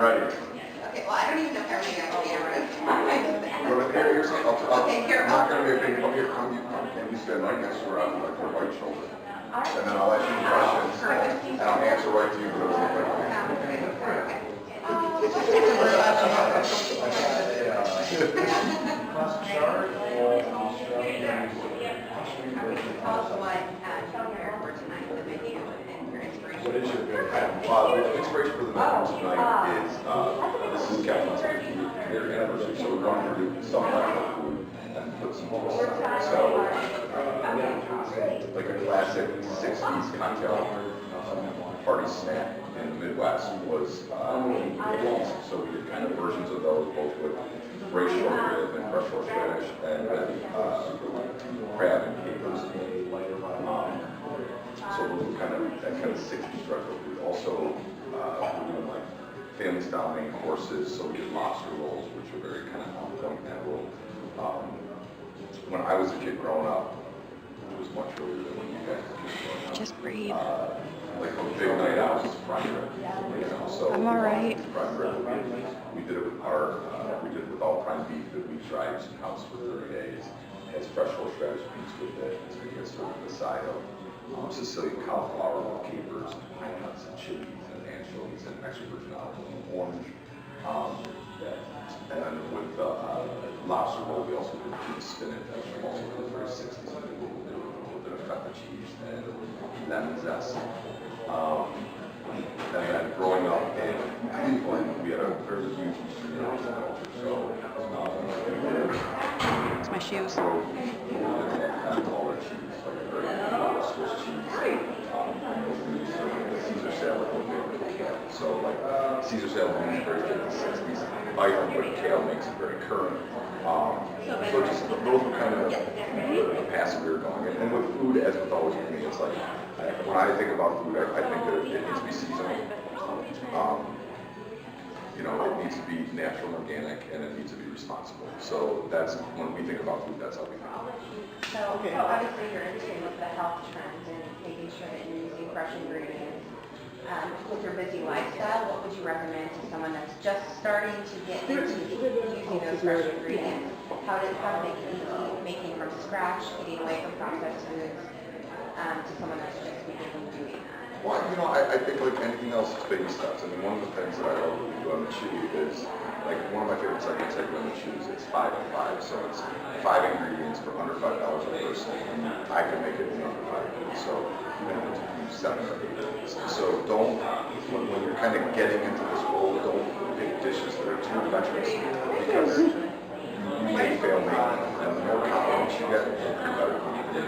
ready. Okay, well, I don't even know how many on camera. Here's, Okay, here, I'm not going to be a big here. You stand right next to her on like her right shoulder. And then I'll ask you questions, and I'll answer right to you. What is your the inspiration for the menu tonight is, this is Captain's their anniversary, so we're going to do some kind of food and put some twist on it. So, like a classic 60s cocktail party snack in the Midwest was rolls. So we did kind of versions of those, both with braised short rib and fresh horseradish, and then crab and capers. So those kind of that kind of 60s retro food. Also, we're doing like family style main courses. So we did lobster rolls, which are very kind of on that roll. When I was a kid growing up, it was much earlier than when you guys were growing up. Just breathe. Like a big night out was prime rib. You know, so I'm all right. Prime rib. We did it with we did it with all prime beef that we dried in house for 30 days. It has fresh horseradish beans with it. So you get sort of the side of Sicilian cauliflower with capers, and pine nuts, and chilies, and anchovies, and extra virgin olive oil, and orange. And then with lobster roll, we also did spinach, which also was very 60s. And we will do a little bit of feta cheese and lemon zest. And then growing up in Cleveland, we had a very huge Eastern European culture. So It's my shoes. all the cheese, like a very Swiss cheese. Caesar salad with kale. So like Caesar salad is very good in the 60s. I think what kale makes it very current. So just those were kind of the paths we were going. And with food, as with always with me, it's like when I think about food, I think that it needs to be seasonal. You know, it needs to be natural and organic, and it needs to be responsible. So that's when we think about food, that's how we think. So, obviously you're in tune with the health trends and making sure that you're using fresh ingredients. With your busy lifestyle, what would you recommend to someone that's just starting to get into using those fresh ingredients? How to make it easy, making from scratch, getting away from processed foods, to someone that's just beginning doing that? Well, you know, I think like anything else, it's baby steps. I mean, one of the things that I love to do on the chew is, like, one of my favorite segments I do on the chew is 5 and 5. So it's 5 ingredients for under $5 a person. And I can make it in under 5 minutes. So you don't have to use 7 or 8 days. So don't, when you're kind of getting into this role, don't pick dishes that are too adventurous because you may fail making them. And the more confidence you get, the better you can do.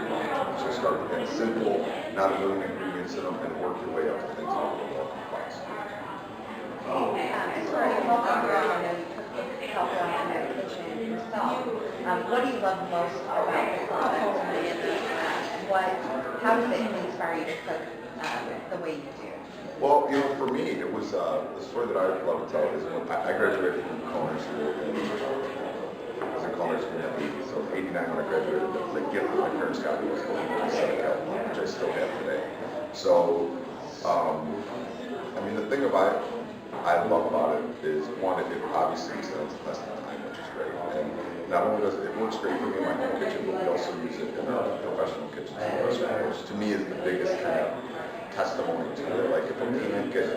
So start with that simple, not a million ingredients in them, and work your way up to things a little more complex. As far as health background, I know you cook health in the kitchen yourself. What do you love most about the product? How does it inspire you to cook the way you do? Well, you know, for me, it was the story that I love to tell is when I graduated from culinary school. I was in culinary school in the 80s, so 89 when I graduated, that was a gift that my parents got me was Michael Symon Calphalon, which I still have today. So, I mean, the thing about it, I love about it is, one, it obviously stands the test of time, which is great. And not only does it works great for me in my home kitchen, but we also use it in our professional kitchens and restaurants, which to me is the biggest kind of testimony to it. Like, if a man can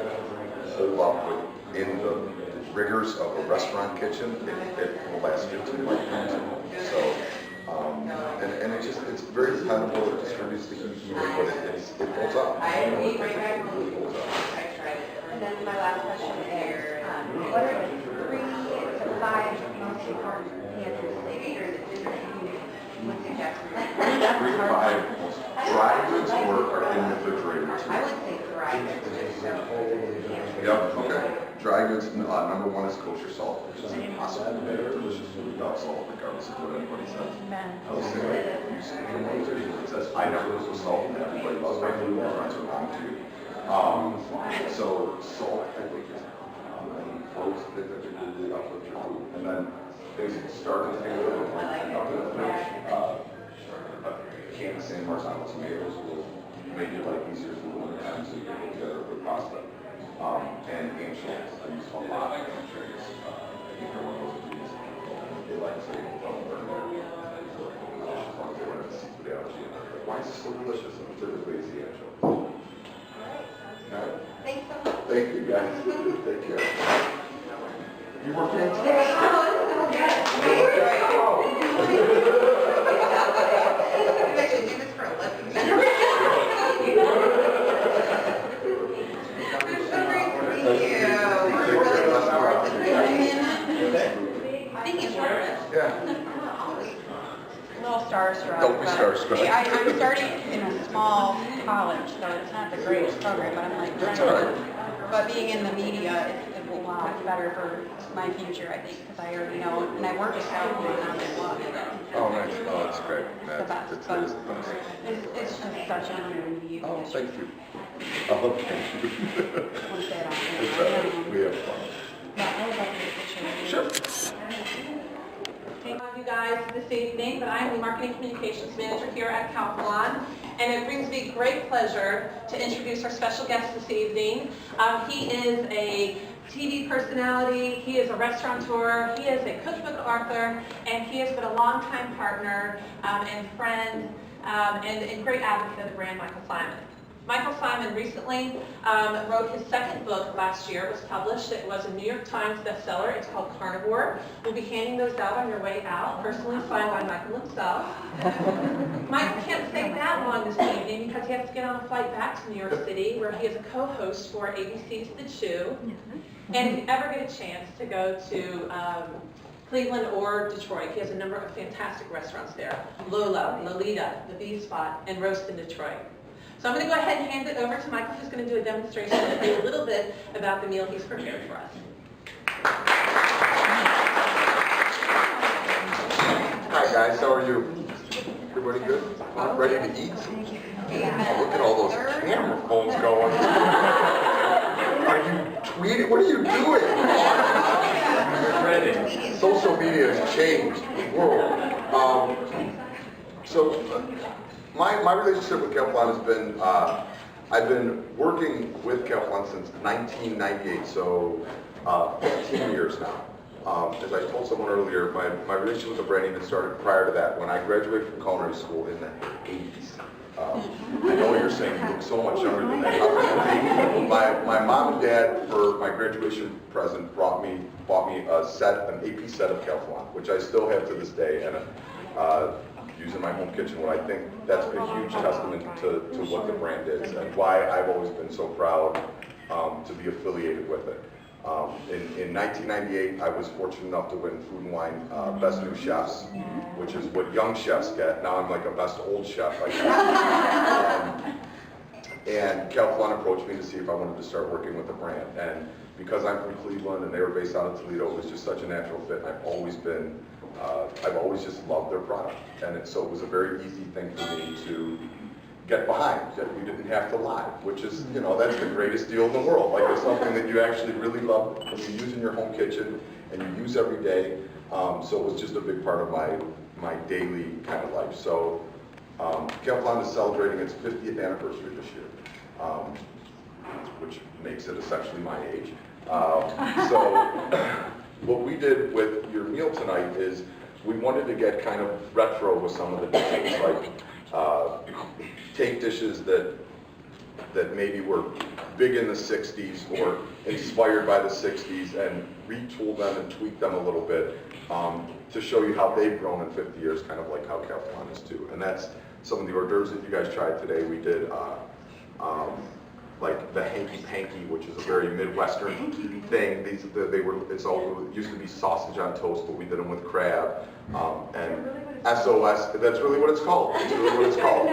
hold up within the rigors of a restaurant kitchen, it will last 15 lifetimes. So, and it's very dependable. It distributes the heat, but it holds up. And then my last question is, what are the 3 to 5 most important pantry staples that you would suggest? 3 to 5 most dry goods or in the refrigerator? I would say dry goods. Yep, okay. Dry goods, number 1 is kosher salt, which is impossible to make delicious food without salt, regardless of what anybody says. I never use salt, and everybody loves my food, my friends are wrong too. So salt, I think, is folks that really uplift your food. And then things that start to take a little bit up to the fridge. A can of San Marzano tomatoes will make your life easier for the winter time, so you can put together with pasta. And anchovies. I use a lot. I'm curious. If you're one of those kids, they like to say, don't learn that. So, as long as they learn the seafood allergy, and they're like, why is this so delicious? And typically it's the anchovy. All right. Thanks so much. Thank you, guys. Take care. You were fantastic. I should do this for a living. It's so great to meet you. We're really looking forward to this. Thank you, Sharon. Yeah. A little starstruck. Don't be but starstruck. I'm starting in a small college, so it's not the greatest program, but I'm like trying That's all right. But being in the media, it will be better for my future, I think, because I already know, and I work at Calphalon and I love it. Oh, nice. Oh, that's great. It's the best. It's But the best. it's just such an honor to meet you. Oh, thank you. Oh, thank you. I want to say it often. It's all right. We have fun. But I would like to get a picture with you. Sure. Thank you guys this evening, but I am the Marketing Communications Manager here at Calphalon, and it brings me great pleasure to introduce our special guest this evening. He is a TV personality, he is a restaurateur, he is a cookbook author, and he has been a longtime partner and friend and great advocate of the brand, Michael Symon. Michael Symon recently wrote his second book last year. It was published. It was a New York Times bestseller. It's called Carnivore. We'll be handing those out on your way out, personally signed by Michael himself. Michael can't stay that long this evening because he has to get on a flight back to New York City, where he is a co-host for ABC's The Chew. And if you ever get a chance to go to Cleveland or Detroit, he has a number of fantastic restaurants there. Lola, Lolita, The Bee Spot, and Roast in Detroit. So I'm going to go ahead and hand it over to Michael, who's going to do a demonstration and tell you a little bit about the meal he's prepared for us. Hi, guys. How are you? Everybody good? Ready to eat? Oh, look at all those camera phones going. Are you tweeting? What are you doing? Ready. Social media has changed the world. My relationship with Calphalon has been, I've been working with Calphalon since 1998, so 15 years now. As I told someone earlier, my relationship with the brand even started prior to that, when I graduated from culinary school in the 80s. I know you're saying you look so much younger than that. My mom and dad, for my graduation present, bought me an AP set of Calphalon, which I still have to this day, and use in my home kitchen. When I think that's a huge testament to what the brand is and why I've always been so proud to be affiliated with it. In 1998, I was fortunate enough to win Food and Wine Best New Chefs, which is what young chefs get. Now I'm like a best old chef, I guess. And Calphalon approached me to see if I wanted to start working with the brand. And because I'm from Cleveland and they were based out of Toledo, it was just such a natural fit. I've always just loved their product. And so it was a very easy thing for me to get behind, that you didn't have to lie, which is, that's the greatest deal in the world. Like, it's something that you actually really love, that you use in your home kitchen and you use every day. So it was just a big part of my daily kind of life. So Calphalon is celebrating its 50th anniversary this year, which makes it essentially my age. So what we did with your meal tonight is we wanted to get kind of retro with some of the dishes, like take dishes that maybe were big in the 60s or inspired by the 60s and retool them and tweak them a little bit to show you how they've grown in 50 years, kind of like how Calphalon is too. And that's some of the hors d'oeuvres that you guys tried today. We did like the hanky-panky, which is a very Midwestern thing. It used to be sausage on toast, but we did them with crab. And SOS, that's really what it's called. It's really what it's called.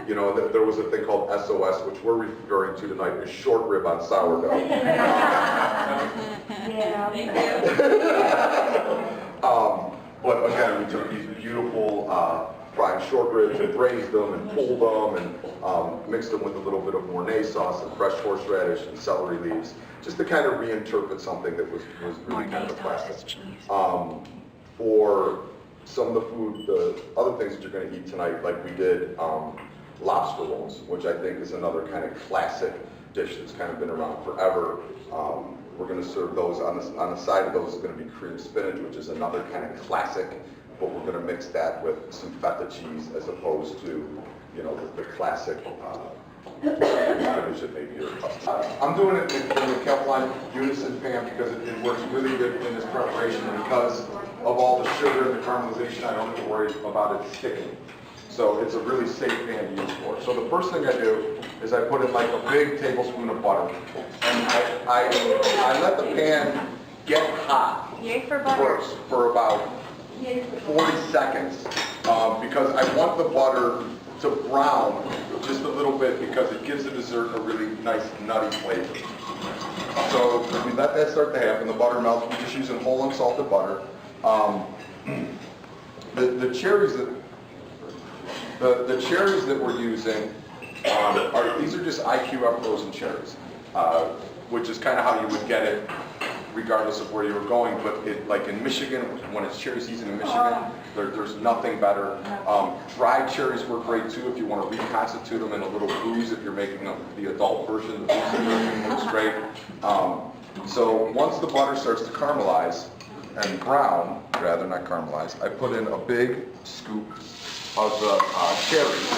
There was a thing called SOS, which we're referring to tonight as short rib on sourdough. But again, we took these beautiful fried short ribs and braised them and pulled them and mixed them with a little bit of Mornay sauce and fresh horseradish and celery leaves, just to kind of reinterpret something that was really kind of a classic. For some of the food, the other things that you're going to eat tonight, like we did lobster rolls, which I think is another kind of classic dish that's kind of been around forever. we're going to serve those. On the side of those is going to be cream spinach, which is another kind of classic, but we're going to mix that with some feta cheese as opposed to, you know, the classic spinach that maybe you're accustomed to. I'm doing it in the Calphalon Unison pan because it works really good in this preparation, and because of all the sugar and the caramelization, I don't have to worry about it sticking. So it's a really safe pan to use for it. So the first thing I do is I put in like a big tablespoon of butter, and I let the pan get hot Yay for butter. first for about 40 seconds because I want the butter to brown just a little bit because it gives the dessert a really nice nutty flavor. So we let that start to happen. The butter melts. We're just using whole unsalted butter. The cherries that we're using these are just IQF frozen cherries, which is kind of how you would get it regardless of where you were going. But like in Michigan, when it's cherry season in Michigan, there's nothing better. Dried cherries work great too if you want to reconstitute them in a little booze. If you're making the adult version, the booze version looks great. So once the butter starts to caramelize and brown, rather not caramelize, I put in a big scoop of the cherries,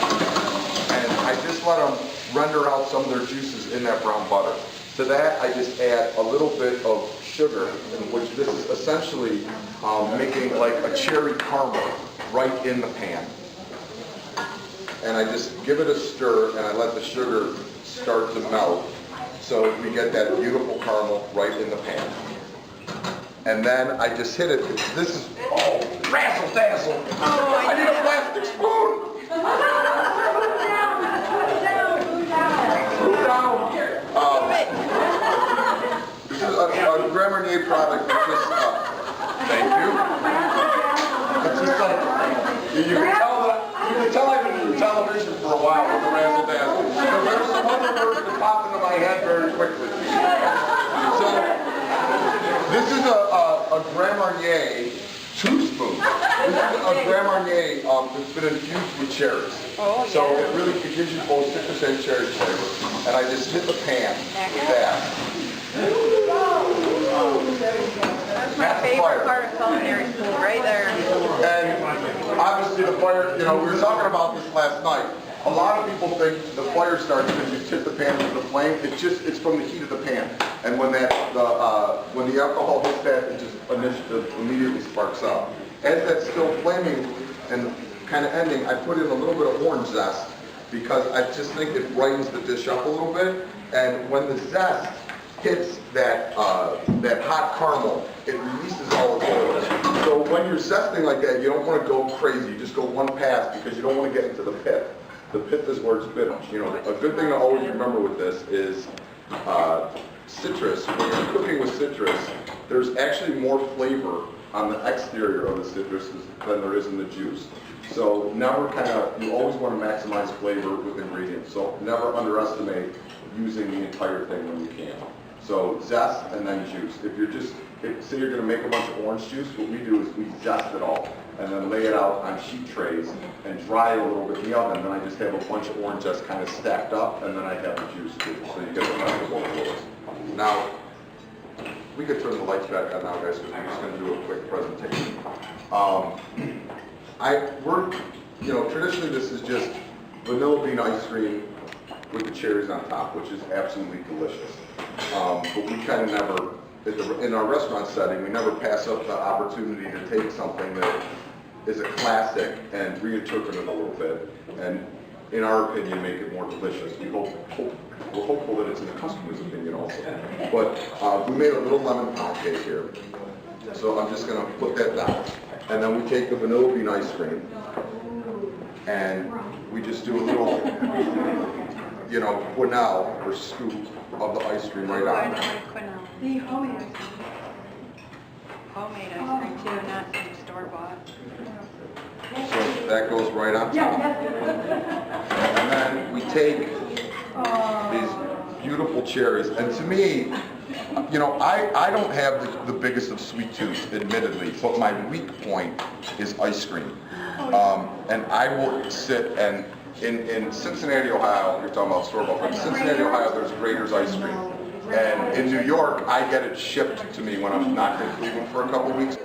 and I just let them render out some of their juices in that brown butter. To that, I just add a little bit of sugar, which this is essentially making like a cherry caramel right in the pan. And I just give it a stir, and I let the sugar start to melt, so we get that beautiful caramel right in the pan. And then I just hit it. This is, razzle dazzle. I need a plastic spoon. Move down. This is a Grand Marnier product. It's just, thank you. It's just like, you can tell I've been in television for a while with the razzle dazzle. Because there's some other words that pop into my head very quickly. So, this is a Grand Marnier 2-spoon. This is a Grand Marnier that's been infused with cherries. Oh, so yeah. it really gives you both citrus and cherry flavor. And I just hit the pan with that. That's my favorite part of culinary school, right there. And obviously the fire, you know, we were talking about this last night. A lot of people think the fire starts because you tip the pan into the flame. It's from the heat of the pan. And when the alcohol hits that, it just immediately sparks up. As that's still flaming and kind of ending, I put in a little bit of orange zest because I just think it brightens the dish up a little bit. And when the zest hits that hot caramel, it releases all its oils. So when you're zesting like that, you don't want to go crazy. You just go one pass because you don't want to get into the pith. The pith is where it's bitter. You know, a good thing to always remember with this is citrus. When you're cooking with citrus, there's actually more flavor on the exterior of the citrus than there is in the juice. So never you always want to maximize flavor with ingredients. So never underestimate using the entire thing when you can. So zest and then juice. If you're say you're going to make a bunch of orange juice, what we do is we zest it all and then lay it out on sheet trays and dry it a little bit in the oven. Then I just have a bunch of orange zest kind of stacked up, and then I have the juice too. So you get the best of both worlds. Now, we could turn the lights back on now, guys, because we're just going to do a quick presentation. Traditionally this is just vanilla bean ice cream with the cherries on top, which is absolutely delicious. But we kind of never, in our restaurant setting, we never pass up the opportunity to take something that is a classic and reinterpret it a little bit, and in our opinion, make it more delicious. We're hopeful that it's in the customer's opinion also. But we made a little lemon pound cake here. So I'm just going to put that down. And then we take the vanilla bean ice cream, and we just do a little, quenelle or scoop of the ice cream right on. The homemade ice cream. Homemade ice cream too, not some store-bought. So that goes right on top. And then we take these beautiful cherries. And to me, I don't have the biggest of sweet tooth, admittedly, but my weak point is ice cream. And I will sit and in Cincinnati, Ohio, you're talking about store-bought, but in Cincinnati, Ohio, there's Grader's Ice Cream. And in New York, I get it shipped to me when I'm not in Cleveland for a couple weeks.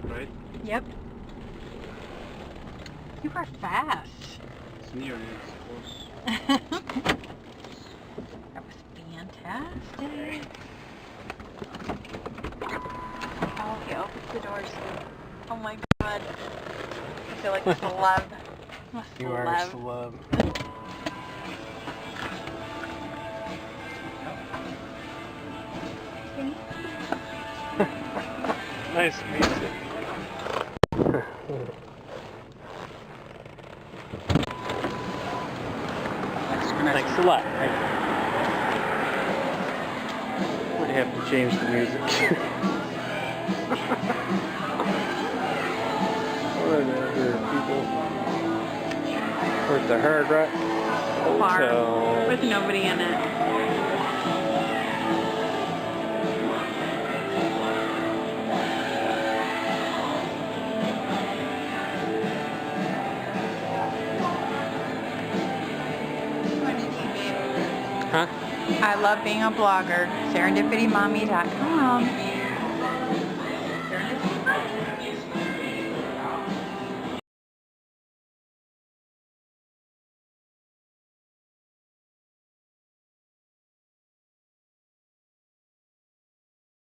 Right? Yep. You are fast. It's near it is close. That was fantastic. Oh, he opens the doors. Oh my god. I feel like a celeb. I'm a You are a celeb. celeb. Nice music. Thanks a lot. Would have to change the music. Whatever, people. We're at the Hard Rock Bar Hotel. with nobody in it. Huh? I love being a blogger. SerendipityMommy.com.